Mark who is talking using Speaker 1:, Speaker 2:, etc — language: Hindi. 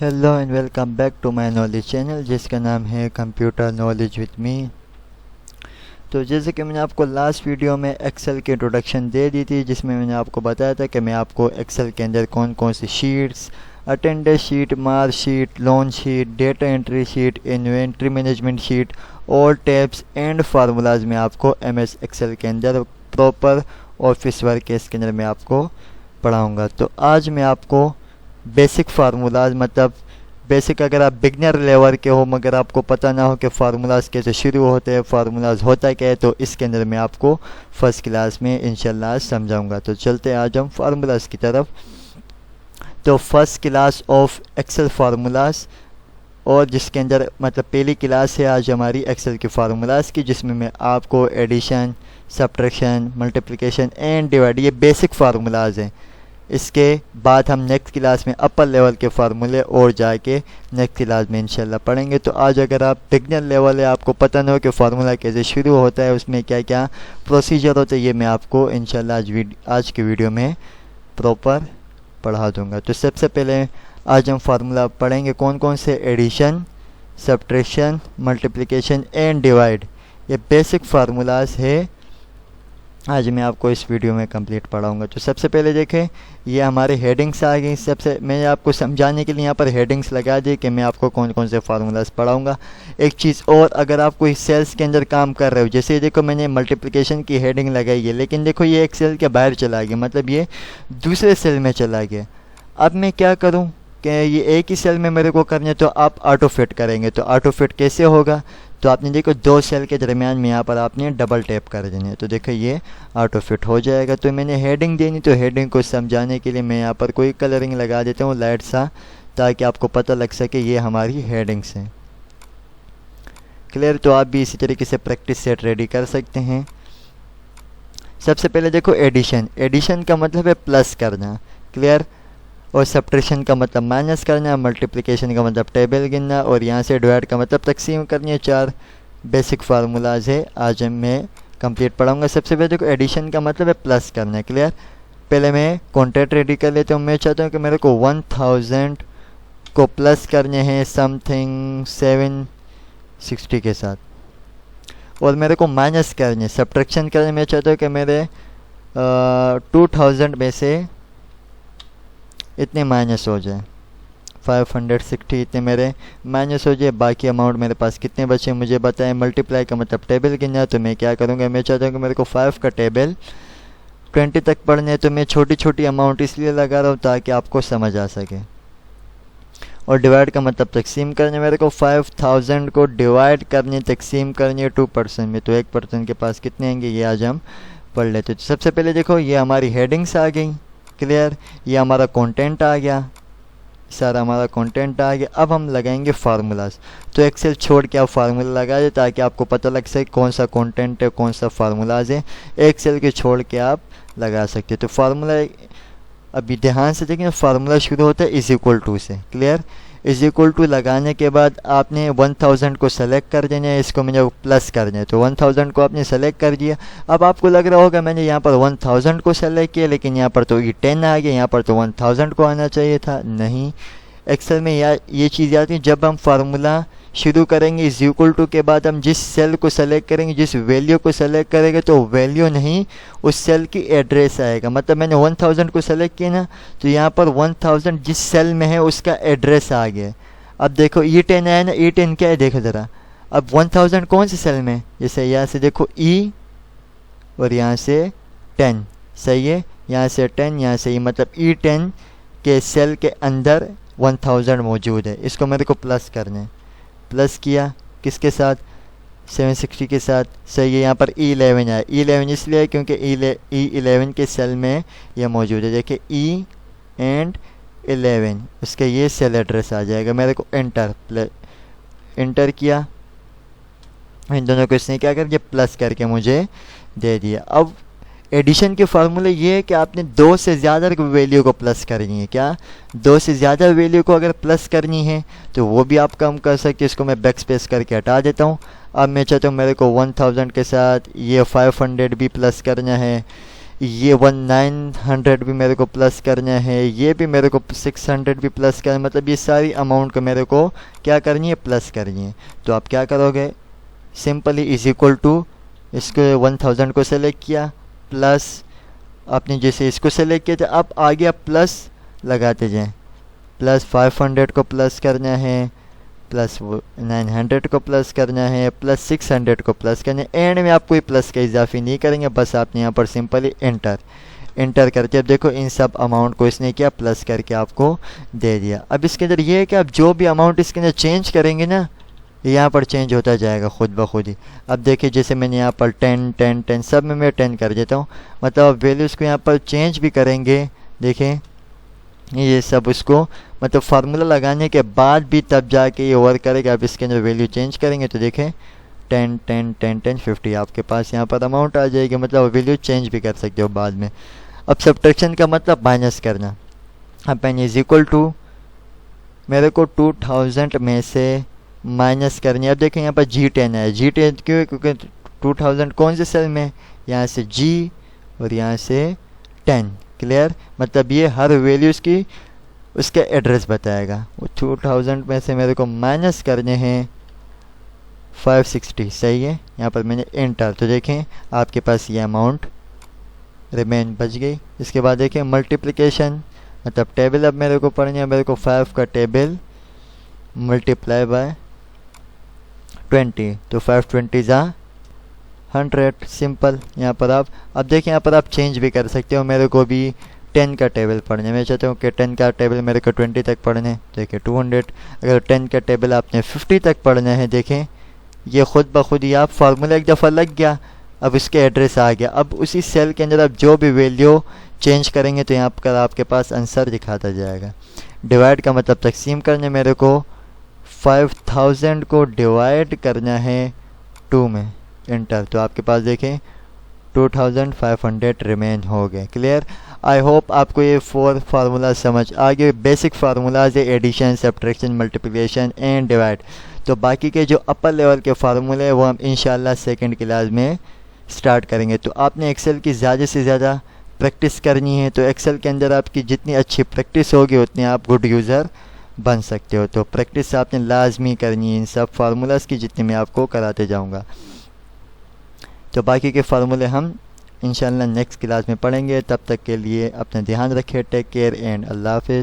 Speaker 1: Hello and welcome back to my knowledge channel जिसका नाम है कंप्यूटर नॉलेज विद मी। तो जैसे कि मैंने आपको लास्ट वीडियो में एक्सेल की इंट्रोडक्शन दे दी थी, जिसमें मैंने आपको बताया था कि मैं आपको एक्सेल के अंदर कौन कौन सी sheets, attendance sheet, mark sheet, loan sheet, data entry sheet, inventory management sheet और टैब्स एंड फार्मूलाज में आपको एमएस एक्सेल के अंदर प्रॉपर ऑफिस वर्क के इसके अंदर मैं आपको पढ़ाऊँगा। तो आज मैं आपको बेसिक फार्मूलाज, मतलब बेसिक अगर आप बिगनर लेवल के हो मगर आपको पता ना हो कि फार्मूलाज कैसे शुरू होते हैं, फार्मूलाज होता क्या है, तो इसके अंदर मैं आपको फर्स्ट क्लास में इंशाल्लाह समझाऊंगा। तो चलते हैं आज हम फार्मूलाज की तरफ। तो first class of Excel formulas, और जिसके अंदर मतलब पहली क्लास है आज हमारी एक्सेल की फार्मूलाज की, जिसमें मैं आपको addition, subtraction, multiplication and divide, ये बेसिक फार्मूलाज हैं। इसके बाद हम नेक्स्ट क्लास में अपर लेवल के फार्मूले और जाके नेक्स्ट क्लास में इंशाल्लाह पढ़ेंगे। तो आज अगर आप बिगनर लेवल है, आपको पता ना हो कि फार्मूला कैसे शुरू होता है, उसमें क्या क्या प्रोसीजर होता है, ये मैं आपको इंशाल्लाह आज की वीडियो में प्रॉपर पढ़ा दूंगा। तो सबसे पहले आज हम फार्मूला पढ़ेंगे कौन कौन से, addition, subtraction, multiplication and divide. ये बेसिक फार्मूलाज है, आज मैं आपको इस वीडियो में कंप्लीट पढ़ाऊंगा। तो सबसे पहले देखें, ये हमारे हेडिंग्स आ गई। सबसे मैंने आपको समझाने के लिए यहाँ पर हेडिंग्स लगा दी कि मैं आपको कौन कौन से फार्मूलाज पढ़ाऊंगा। एक चीज़ और, अगर आप कोई सेल्स के अंदर काम कर रहे हो, जैसे देखो मैंने मल्टीप्लिकेशन की हेडिंग लगाई है, लेकिन देखो ये एक सेल के बाहर चला गया, मतलब ये दूसरे सेल में चला गया। अब मैं क्या करूँ कि ये एक ही सेल में मेरे को करना है, तो आप ऑटो फिट करेंगे। तो ऑटो फिट कैसे होगा, तो आपने देखो दो सेल के दरमियान में यहाँ पर आपने डबल टैप कर देना है, तो देखो ये ऑटो फिट हो जाएगा। तो मैंने हेडिंग देनी, तो हेडिंग को समझाने के लिए मैं यहाँ पर कोई कलरिंग लगा देता हूँ लाइट सा, ताकि आपको पता लग सके ये हमारी हेडिंग्स हैं। क्लियर। तो आप भी इसी तरीके से प्रैक्टिस सेट रेडी कर सकते हैं। सबसे पहले देखो एडिशन, एडिशन का मतलब है प्लस करना, क्लियर। और सब्ट्रैक्शन का मतलब माइनस करना, मल्टीप्लिकेशन का मतलब टेबल गिनना, और यहाँ से डिवाइड का मतलब तकसीम करनी है। चार बेसिक फार्मूलाज है, आज मैं कंप्लीट पढ़ाऊंगा। सबसे पहले देखो एडिशन का मतलब है प्लस करना है, क्लियर। पहले मैं कॉन्टेंट रेडी कर लेता हूँ। मैं चाहता हूँ कि मेरे को 1000 को प्लस करने हैं समथिंग 760 के साथ, और मेरे को माइनस करने, सब्ट्रैक्शन करने मैं चाहता हूँ कि मेरे 2000 में से इतने माइनस हो जाए, 560 इतने मेरे माइनस हो जाए। बाकी अमाउंट मेरे पास कितने बचे मुझे बताएं। मल्टीप्लाई का मतलब टेबल गिनना, तो मैं क्या करूँगा, मैं चाहता हूँ कि मेरे को 5 का टेबल 20 तक पढ़ने हैं। तो मैं छोटी छोटी अमाउंट इसलिए लगा रहा हूँ ताकि आपको समझ आ सके। और डिवाइड का मतलब तकसीम करने, मेरे को 5000 को डिवाइड करने, तकसीम करनी है 2% में, तो 1% के पास कितने आएंगे, ये आज हम पढ़ लेते। तो सबसे पहले देखो ये हमारी हेडिंग्स आ गई, क्लियर। ये हमारा कंटेंट आ गया, सारा हमारा कंटेंट आ गया। अब हम लगाएंगे फार्मूलाज। तो एक्सेल छोड़ के आप फार्मूला लगा दें ताकि आपको पता लग सके कौन सा कंटेंट है, कौन सा फार्मूलाज है। एक्सेल के छोड़ के आप लगा सकते हैं। तो फार्मूला अभी ध्यान से देखें, फार्मूला शुरू होता है इज इक्वल टू से, क्लियर। इज इक्वल टू लगाने के बाद आपने 1000 को सेलेक्ट कर देना है, इसको मैंने प्लस करना है, तो 1000 को आपने सेलेक्ट कर दिया। अब आपको लग रहा होगा मैंने यहाँ पर 1000 को सेलेक्ट किया, लेकिन यहाँ पर तो ये 10 आ गया, यहाँ पर तो 1000 को आना चाहिए था। नहीं, एक्सेल में ये चीज़ आती है, जब हम फार्मूला शुरू करेंगे इज इक्वल टू के बाद हम जिस सेल को सेलेक्ट करेंगे, जिस वैल्यू को सेलेक्ट करेंगे, तो वैल्यू नहीं उस सेल की एड्रेस आएगा। मतलब मैंने 1000 को सेलेक्ट किया ना, तो यहाँ पर 1000 जिस सेल में है उसका एड्रेस आ गया। अब देखो E10 आया ना, E10 क्या है देखो ज़रा। अब 1000 कौन से सेल में, जैसे यहाँ से देखो E और यहाँ से 10, सही है, यहाँ से 10, यहाँ से E, मतलब E10 के सेल के अंदर 1000 मौजूद है। इसको मेरे को प्लस करना है, प्लस किया किसके साथ, 760 के साथ, सही है। यहाँ पर E11 आया, E11 इसलिए क्योंकि E11 के सेल में यह मौजूद है। देखिए E एंड 11, उसके ये सेल एड्रेस आ जाएगा। मेरे को एंटर किया, इन दोनों को इसने क्या कर दिया, प्लस करके मुझे दे दिया। अब एडिशन के फार्मूले ये है कि आपने 2 से ज़्यादा वैल्यू को प्लस करनी है। क्या 2 से ज़्यादा वैल्यू को अगर प्लस करनी है तो वो भी आप कम कर सकते हैं। इसको मैं बैक स्पेस करके हटा देता हूँ। अब मैं चाहता हूँ मेरे को 1000 के साथ ये 500 भी प्लस करना है, ये 900 भी मेरे को प्लस करना है, ये भी मेरे को 600 भी प्लस करना है, मतलब ये सारी अमाउंट को मेरे को क्या करनी है, प्लस करनी है। तो आप क्या करोगे, सिंपली इज इक्वल टू इसको 1000 को सेलेक्ट किया, प्लस आपने जैसे इसको सेलेक्ट किया था, अब आगे आप प्लस लगाते जाएं, प्लस 500 को प्लस करना है, प्लस 900 को प्लस करना है, प्लस 600 को प्लस करना है। एंड में आप कोई प्लस का इजाफी नहीं करेंगे, बस आपने यहाँ पर सिंपली एंटर करके अब देखो इन सब अमाउंट को इसने क्या प्लस करके आपको दे दिया। अब इसके अंदर ये है कि आप जो भी अमाउंट इसके अंदर चेंज करेंगे ना, यहाँ पर चेंज होता जाएगा खुद ब खुद ही। अब देखिए जैसे मैंने यहाँ पर 10 10 10 सब में मैं 10 कर देता हूँ, मतलब आप वैल्यूज़ को यहाँ पर चेंज भी करेंगे। देखें ये सब उसको मतलब फार्मूला लगाने के बाद भी तब जाके ये वर्क करेगा। आप इसके अंदर वैल्यू चेंज करेंगे तो देखें 10 10 10 10 50 आपके पास यहाँ पर अमाउंट आ जाएगी, मतलब वैल्यू चेंज भी कर सकते हो बाद में। अब सब्ट्रैक्शन का मतलब माइनस करना। अब एन इज इक्वल टू मेरे को 2000 में से माइनस करनी है। अब देखें यहाँ पर G10 है, G10 क्यों है, क्योंकि 2000 कौन से सेल में, यहाँ से G और यहाँ से 10। क्लियर, मतलब ये हर वैल्यूज़ की उसका एड्रेस बताएगा। वो 2000 में से मेरे को माइनस करने हैं 560, सही है। यहाँ पर मैंने एंटर, तो देखें आपके पास ये अमाउंट रिमेन बच गई। इसके बाद देखें मल्टीप्लिकेशन, मतलब टेबल अब मेरे को पढ़नी है, मेरे को 5 का टेबल मल्टीप्लाई बाय 20, तो 520 ज़ा 100, सिंपल। यहाँ पर आप अब देखिए यहाँ पर आप चेंज भी कर सकते हो। मेरे को भी 10 का टेबल पढ़ने, मैं चाहता हूँ कि 10 का टेबल मेरे को 20 तक पढ़ना है, देखिए 200। अगर 10 का टेबल आपने 50 तक पढ़ना है, देखें ये खुद ब खुद ही आप फार्मूला एक दफ़ा लग गया, अब इसके एड्रेस आ गया। अब उसी सेल के अंदर आप जो भी वैल्यू चेंज करेंगे तो यहाँ पर आपके पास आंसर दिखाता जाएगा। डिवाइड का मतलब तकसीम करने, मेरे को 5000 को डिवाइड करना है 2 में, एंटर, तो आपके पास देखें 2500 रिमेन हो गए। क्लियर, आई होप आपको ये 4 फार्मूला समझ आ गए। बेसिक फार्मूलाज है addition, subtraction, multiplication and divide. तो बाकी के जो अपर लेवल के फार्मूले हैं वो हम इंशाल्लाह सेकंड क्लास में स्टार्ट करेंगे। तो आपने एक्सेल की ज़्यादा से ज़्यादा प्रैक्टिस करनी है। तो एक्सेल के अंदर आपकी जितनी अच्छी प्रैक्टिस होगी उतनी आप गुड यूज़र बन सकते हो। तो प्रैक्टिस आपने लाजमी करनी है इन सब फार्मूलाज की, जितनी मैं आपको कराते जाऊँगा। तो बाकी के फार्मूले हम इंशाल्लाह नेक्स्ट क्लास में पढ़ेंगे। तब तक के लिए अपना ध्यान रखें। टेक केयर एंड अल्लाह हाफ़िज़।